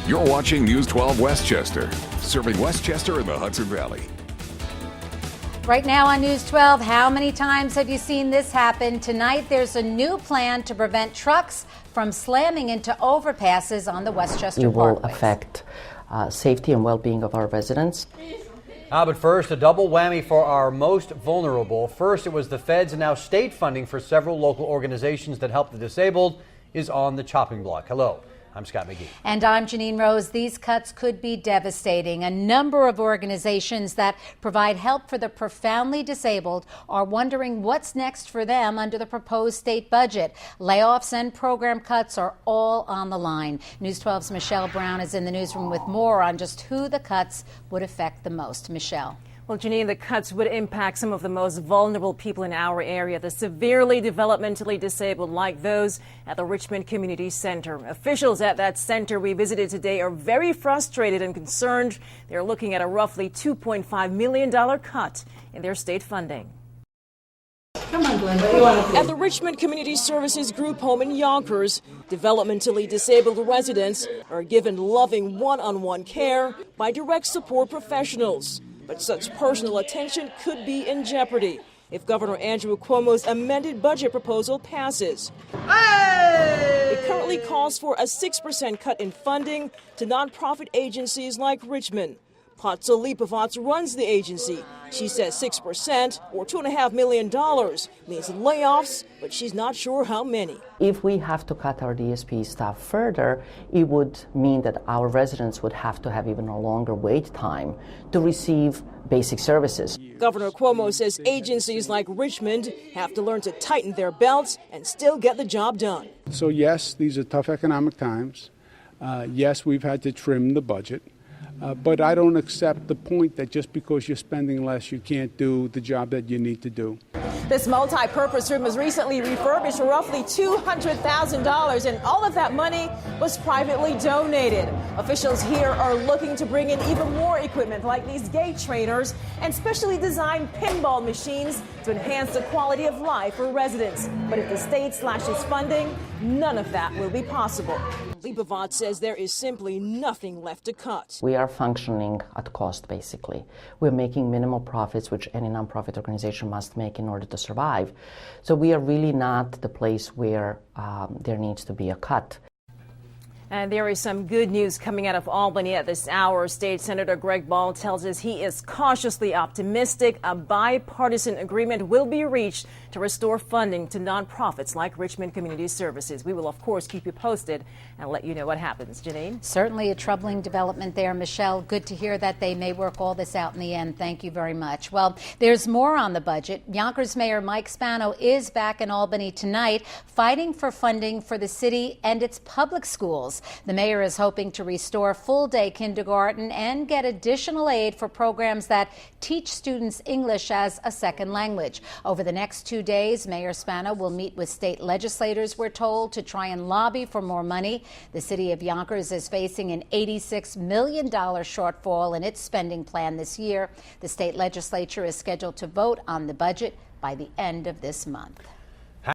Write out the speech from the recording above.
You're watching News 12 Westchester, serving Westchester and the Hudson Valley. Right now on News 12, how many times have you seen this happen? Tonight, there's a new plan to prevent trucks from slamming into overpasses on the Westchester Parkway. It will parkways. affect safety and well-being of our residents. But first, a double whammy for our most vulnerable. First, it was the feds, and now state funding for several local organizations that help the disabled is on the chopping block. Hello, I'm Scott McGee. And I'm Janine Rose. These cuts could be devastating. A number of organizations that provide help for the profoundly disabled are wondering what's next for them under the proposed state budget. Layoffs and program cuts are all on the line. News 12's Michelle Brown is in the newsroom with more on just who the cuts would affect the most. Michelle. Well, Janine, the cuts would impact some of the most vulnerable people in our area, the severely developmentally disabled, like those at the Richmond Community Center. Officials at that center we visited today are very frustrated and concerned. They're looking at a roughly $2.5 million cut in their state funding. Come on, Glenn, what do you want to do? At the Richmond Community Services Group home in Yonkers, developmentally disabled residents are given loving one-on-one care by direct support professionals. But such personal attention could be in jeopardy if Governor Andrew Cuomo's amended budget proposal passes. It currently calls for a 6% cut in funding to nonprofit agencies like Richmond. Patso Lipovats runs the agency. She says 6%, or $2.5 million, means layoffs, but she's not sure how many. If we have to cut our DSP staff further, it would mean that our residents would have to have even a longer wait time to receive basic services. Governor Cuomo says agencies like Richmond have to learn to tighten their belts and still get the job done. So yes, these are tough economic times. Yes, we've had to trim the budget. But I don't accept the point that just because you're spending less, you can't do the job that you need to do. This multi-purpose room was recently refurbished for roughly $200,000, and all of that money was privately donated. Officials here are looking to bring in even more equipment like these gate trainers and specially designed pinball machines to enhance the quality of life for residents. But if the state slashes funding, none of that will be possible. Lipovat says there is simply nothing left to cut. We are functioning at cost, basically. We're making minimal profits, which any nonprofit organization must make in order to survive. So we are really not the place where there needs to be a cut. And there is some good news coming out of Albany at this hour. State Senator Greg Ball tells us he is cautiously optimistic a bipartisan agreement will be reached to restore funding to nonprofits like Richmond Community Services. We will, of course, keep you posted and let you know what happens. Janine? Certainly a troubling development there, Michelle. Good to hear that they may work all this out in the end. Thank you very much. Well, there's more on the budget. Yonkers Mayor Mike Spano is back in Albany tonight, fighting for funding for the city and its public schools. The mayor is hoping to restore full-day kindergarten and get additional aid for programs that teach students English as a second language. Over the next 2 days, Mayor Spano will meet with state legislators, we're told, to try and lobby for more money. The city of Yonkers is facing an $86 million shortfall in its spending plan this year. The state legislature is scheduled to vote on the budget by the end of this month.